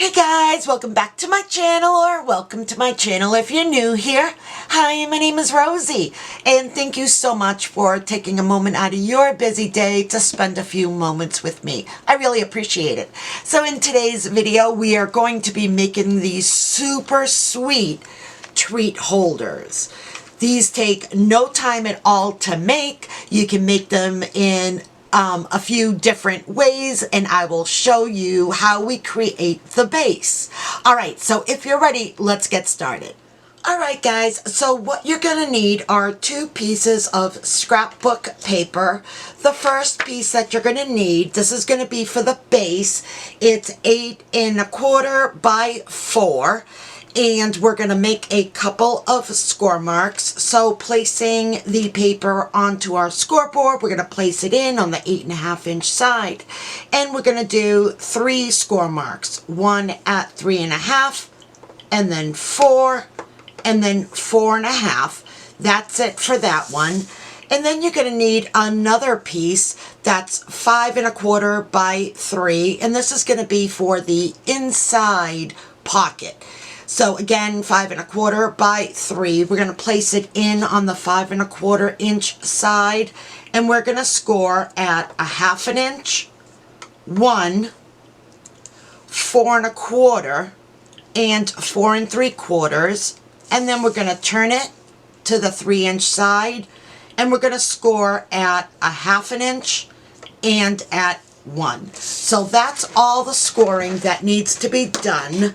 Hey guys, welcome back to my channel, or welcome to my channel if you're new here. Hi, my name is Rosie, and thank you so much for taking a moment out of your busy day to spend a few moments with me. I really appreciate it. So in today's video, we are going to be making these super sweet treat holders. These take no time at all to make. You can make them in a few different ways, and I will show you how we create the base. Alright, so if you're ready, let's get started. Alright guys, so what you're going to need are 2 pieces of scrapbook paper. The first piece that you're going to need, this is going to be for the base. It's 8 1/4 by 4. And we're going to make a couple of score marks. So placing the paper onto our scoreboard, we're going to place it in on the 8.5-inch side. And we're going to do 3 score marks. 1 at 3.5, and then 4, and then 4.5. That's it for that one. And then you're going to need another piece that's 5 1/4 by 3. And this is going to be for the inside pocket. So again, 5 1/4 by 3. We're going to place it in on the 5 1/4-inch side, and we're going to score at 1/2 inch, 1, 4 1/4, and 4 3/4, and then we're going to turn it to the 3-inch side, and we're going to score at 1/2 inch and at 1. So that's all the scoring that needs to be done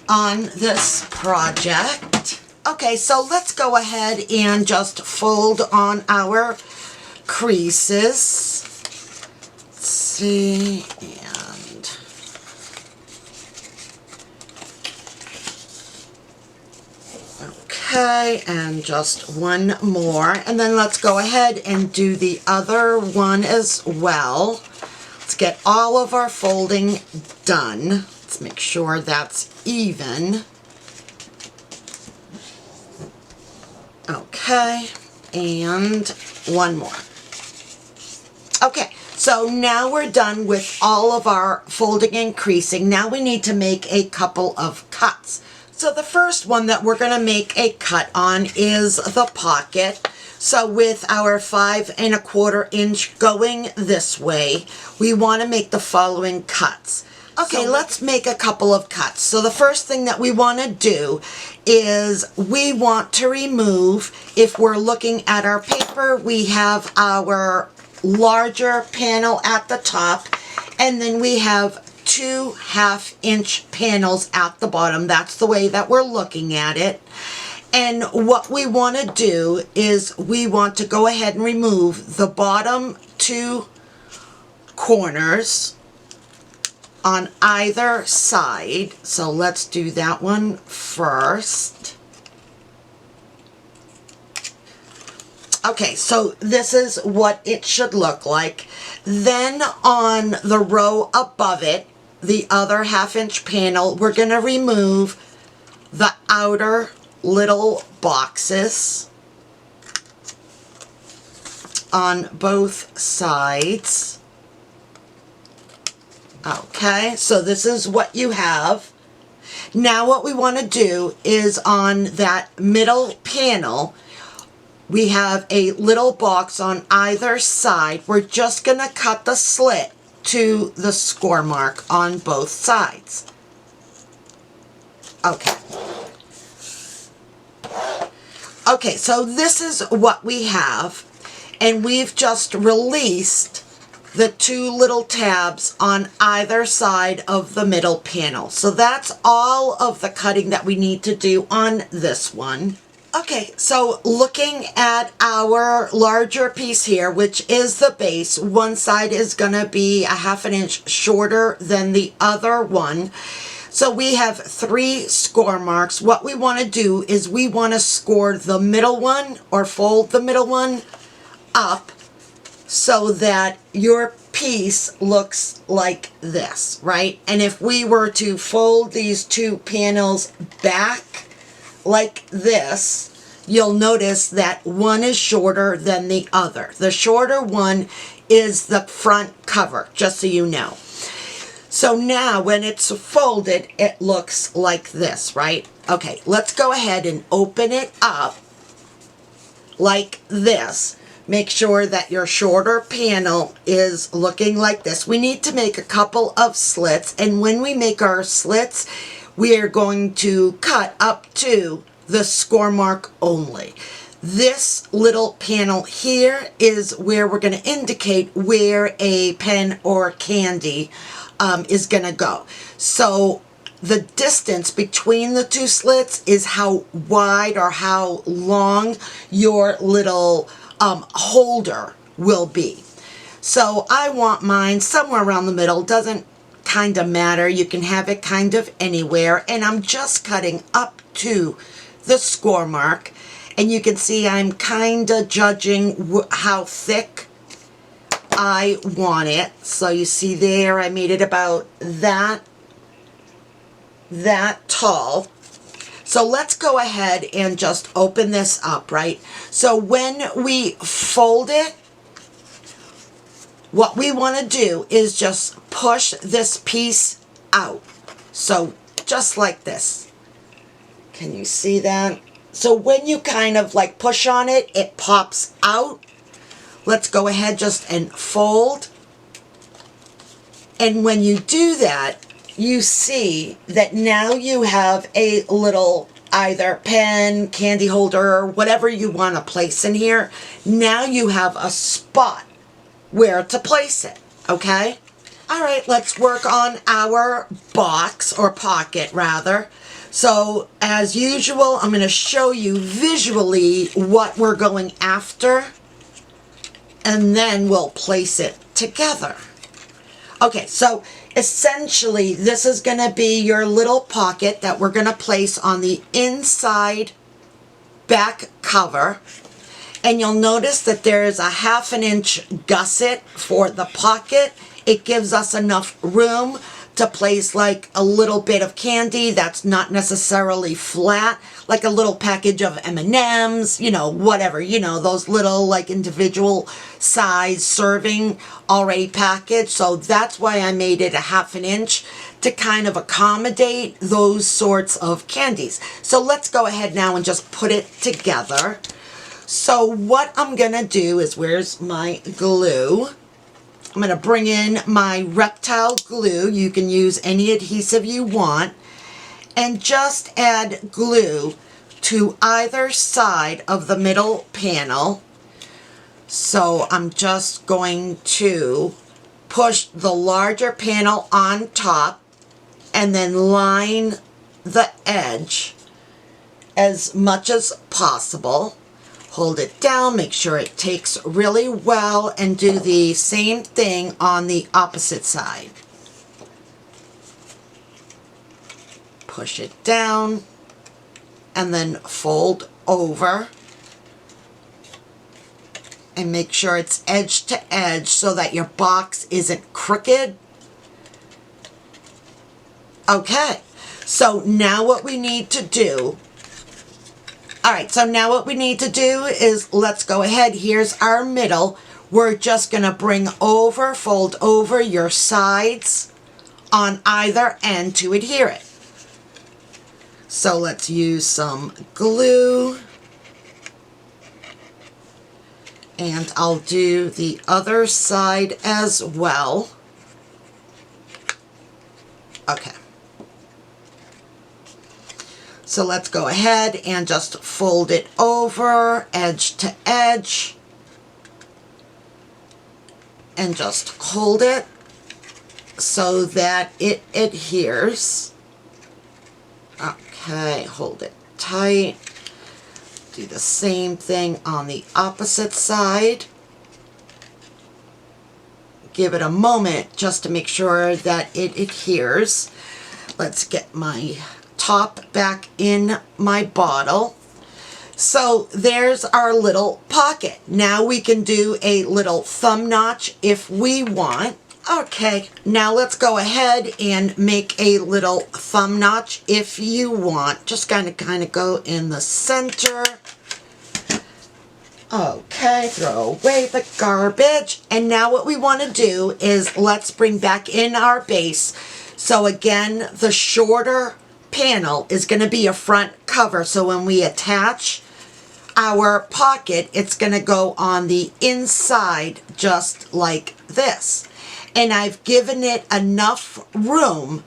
on this project. Okay, so let's go ahead and just fold on our creases. Let's see, and okay, and just one more, and then let's go ahead and do the other one as well. Let's get all of our folding done. Let's make sure that's even. Okay, and one more. Okay, so now we're done with all of our folding and creasing. Now we need to make a couple of cuts. So the first one that we're going to make a cut on is the pocket. So with our 5 1/4-inch going this way, we want to make the following cuts. Okay, so let's make a couple of cuts. So the first thing that we want to do is we want to remove, if we're looking at our paper, we have our larger panel at the top, and then we have 2 1/2-inch panels at the bottom. That's the way that we're looking at it. And what we want to do is we want to go ahead and remove the bottom 2 corners on either side. So let's do that one first. Okay, so this is what it should look like. Then on the row above it, the other 1/2-inch panel, we're going to remove the outer little boxes on both sides. Okay, so this is what you have. Now what we want to do is on that middle panel, we have a little box on either side. We're just going to cut the slit to the score mark on both sides. Okay. Okay, so this is what we have, and we've just released the 2 little tabs on either side of the middle panel. So that's all of the cutting that we need to do on this one. Okay, so looking at our larger piece here, which is the base, one side is going to be 1/2 inch shorter than the other one. So we have 3 score marks. What we want to do is we want to score the middle one, or fold the middle one up, so that your piece looks like this, right? And if we were to fold these 2 panels back like this, you'll notice that one is shorter than the other. The shorter one is the front cover, just so you know. So now when it's folded, it looks like this, right? Okay, let's go ahead and open it up like this. Make sure that your shorter panel is looking like this. We need to make a couple of slits, and when we make our slits, we are going to cut up to the score mark only. This little panel here is where we're going to indicate where a pen or candy is going to go. So the distance between the two slits is how wide or how long your little holder will be. So I want mine somewhere around the middle. Doesn't kind of matter. You can have it kind of anywhere. And I'm just cutting up to the score mark. And you can see I'm kind of judging how thick I want it. So you see there, I made it about that tall. So let's go ahead and just open this up, right? So when we fold it, what we want to do is just push this piece out. So just like this. Can you see that? So when you kind of like push on it, it pops out. Let's go ahead just and fold. And when you do that, you see that now you have a little either pen, candy holder, whatever you want to place in here. Now you have a spot where to place it, okay? All right, let's work on our box, or pocket rather. So as usual, I'm going to show you visually what we're going after, and then we'll place it together. Okay, so essentially this is going to be your little pocket that we're going to place on the inside back cover. And you'll notice that there is a 1/2 inch gusset for the pocket. It gives us enough room to place like a little bit of candy that's not necessarily flat, like a little package of M&Ms, you know, whatever, you know, those little like individual size serving already packaged. So that's why I made it a 1/2 inch to kind of accommodate those sorts of candies. So let's go ahead now and just put it together. So what I'm gonna do is, where's my glue? I'm going to bring in my reptile glue. You can use any adhesive you want. And just add glue to either side of the middle panel. So I'm just going to push the larger panel on top and then line the edge as much as possible. Hold it down, make sure it takes really well, and do the same thing on the opposite side. Push it down and then fold over and make sure it's edge to edge so that your box isn't crooked. Okay, so now what we need to do is let's go ahead. Here's our middle. We're just going to bring over, fold over your sides on either end to adhere it. So let's use some glue. And I'll do the other side as well. Okay. So let's go ahead and just fold it over, edge to edge, and just hold it so that it adheres. Okay, hold it tight. Do the same thing on the opposite side. Give it a moment just to make sure that it adheres. Let's get my top back in my bottle. So there's our little pocket. Now we can do a little thumb notch if we want. Okay, now let's go ahead and make a little thumb notch if you want. Just kind of go in the center. Okay, throw away the garbage. And now what we want to do is let's bring back in our base. So again, the shorter panel is going to be a front cover. So when we attach our pocket, it's going to go on the inside just like this. And I've given it enough room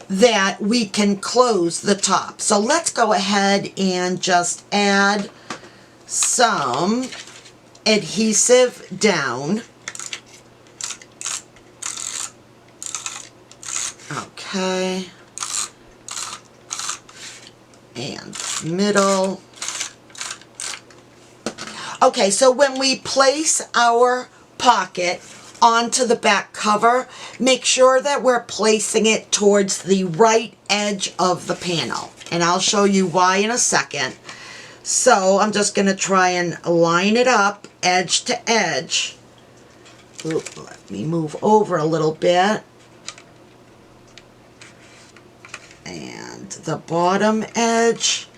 that we can close the top. So let's go ahead and just add some adhesive down. Okay. And middle. Okay, so when we place our pocket onto the back cover, make sure that we're placing it towards the right edge of the panel. And I'll show you why in a second. So I'm just going to try and line it up edge to edge. Oop, let me move over a little bit. And the bottom edge.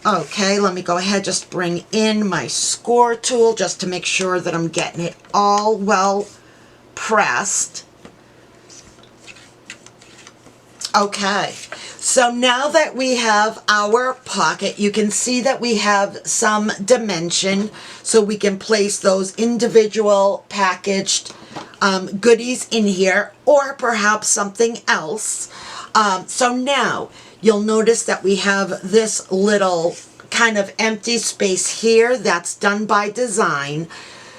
Okay, let me go ahead, just bring in my score tool just to make sure that I'm getting it all well pressed. Okay, so now that we have our pocket, you can see that we have some dimension, so we can place those individual packaged goodies in here, or perhaps something else. So now you'll notice that we have this little kind of empty space here that's done by design.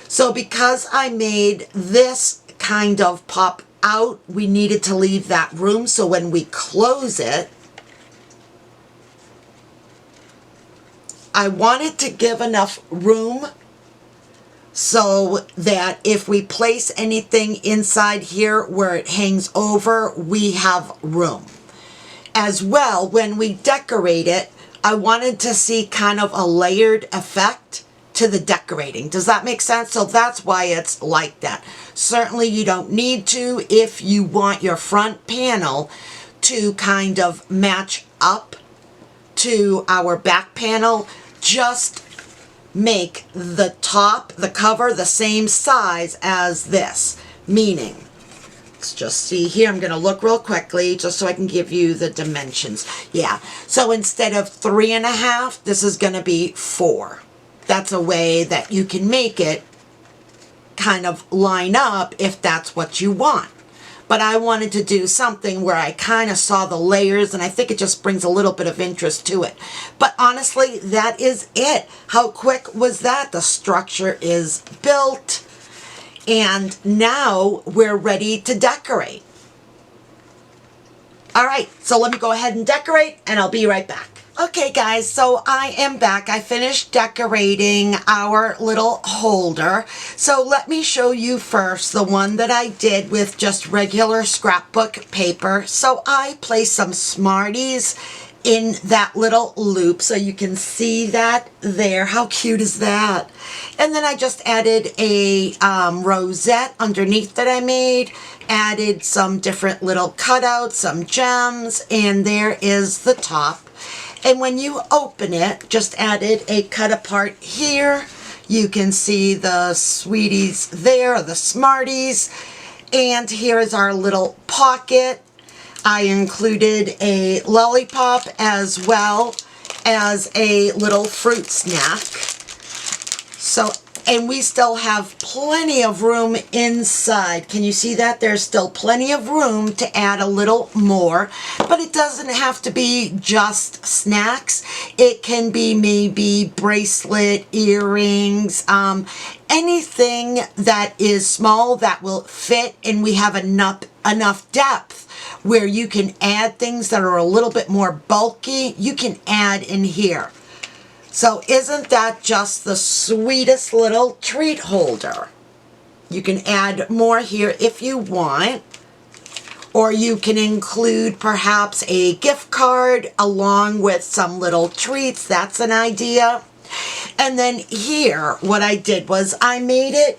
So because I made this kind of pop out, we needed to leave that room. So when we close it, I wanted to give enough room so that if we place anything inside here where it hangs over, we have room. As well, when we decorate it, I wanted to see kind of a layered effect to the decorating. Does that make sense? So that's why it's like that. Certainly you don't need to if you want your front panel to kind of match up to our back panel. Just make the top, the cover, the same size as this. Meaning, let's just see here, I'm going to look real quickly just so I can give you the dimensions. Yeah, so instead of 3.5, this is going to be 4. That's a way that you can make it kind of line up if that's what you want. But I wanted to do something where I kind of saw the layers, and I think it just brings a little bit of interest to it. But honestly, that is it. How quick was that? The structure is built. And now we're ready to decorate. All right, so let me go ahead and decorate, and I'll be right back. Okay guys, so I am back. I finished decorating our little holder. So let me show you first the one that I did with just regular scrapbook paper. So I placed some Smarties in that little loop so you can see that there. How cute is that? And then I just added a rosette underneath that I made, added some different little cutouts, some gems, and there is the top. And when you open it, just added a cut apart here. You can see the sweeties there, the Smarties. And here is our little pocket. I included a lollipop as well as a little fruit snack. So, and we still have plenty of room inside. Can you see that? There's still plenty of room to add a little more, but it doesn't have to be just snacks. It can be maybe bracelet, earrings, anything that is small that will fit, and we have enough depth where you can add things that are a little bit more bulky. You can add in here. So isn't that just the sweetest little treat holder? You can add more here if you want, or you can include perhaps a gift card along with some little treats. That's an idea. And then here, what I did was I made it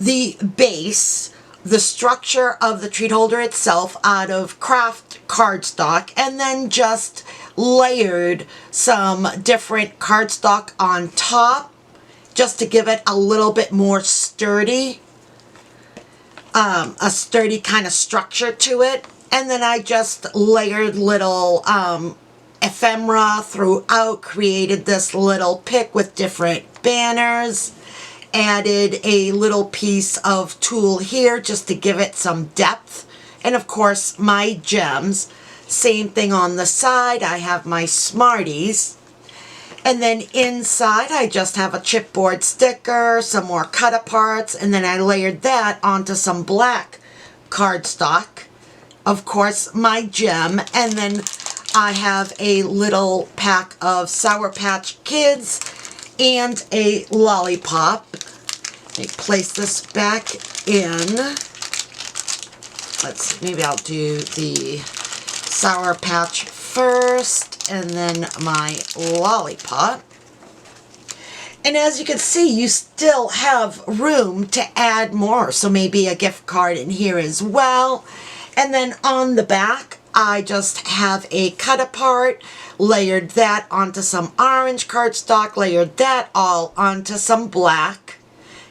the base, the structure of the treat holder itself out of craft cardstock, and then just layered some different cardstock on top just to give it a little bit more sturdy, a sturdy kind of structure to it. And then I just layered little ephemera throughout, created this little pick with different banners, added a little piece of tulle here just to give it some depth, and of course my gems. Same thing on the side, I have my Smarties. And then inside I just have a chipboard sticker, some more cut aparts, and then I layered that onto some black cardstock. Of course my gem, and then I have a little pack of Sour Patch Kids and a lollipop. Let me place this back in. Let's see, maybe I'll do the Sour Patch first and then my lollipop. And as you can see, you still have room to add more, so maybe a gift card in here as well. And then on the back, I just have a cut apart, layered that onto some orange cardstock, layered that all onto some black,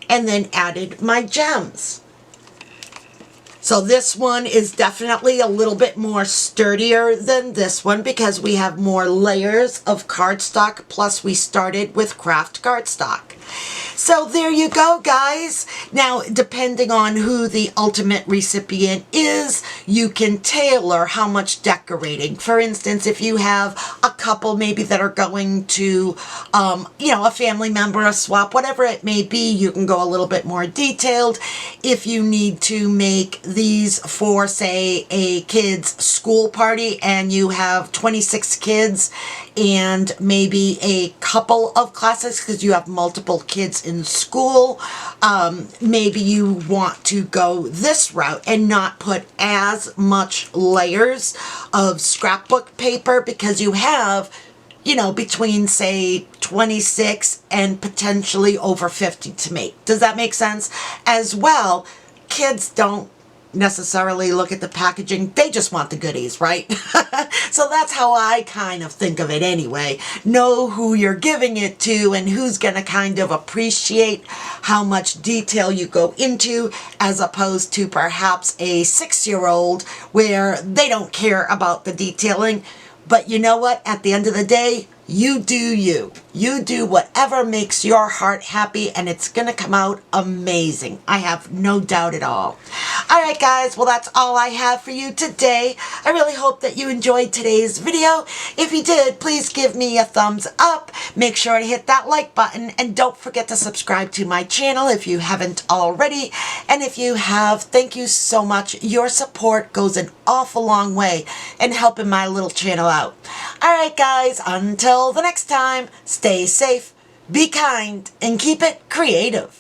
and then added my gems. So this one is definitely a little bit more sturdier than this one because we have more layers of cardstock, plus we started with craft cardstock. So there you go, guys. Now, depending on who the ultimate recipient is, you can tailor how much decorating. For instance, if you have a couple maybe that are going to, a family member, a swap, whatever it may be, you can go a little bit more detailed. If you need to make these for, say, a kid's school party and you have 26 kids and maybe a couple of classes because you have multiple kids in school, maybe you want to go this route and not put as much layers of scrapbook paper because you have, between say 26 and potentially over 50 to make. Does that make sense? As well, kids don't necessarily look at the packaging, they just want the goodies, right? So that's how I kind of think of it anyway. Know who you're giving it to and who's going to kind of appreciate how much detail you go into, as opposed to perhaps a 6-year-old where they don't care about the detailing. But you know what? At the end of the day, you do you. You do whatever makes your heart happy, and it's going to come out amazing. I have no doubt at all. All right, guys. Well, that's all I have for you today. I really hope that you enjoyed today's video. If you did, please give me a thumbs up. Make sure to hit that like button, and don't forget to subscribe to my channel if you haven't already. And if you have, thank you so much. Your support goes an awful long way in helping my little channel out. All right, guys. Until the next time, stay safe, be kind, and keep it creative.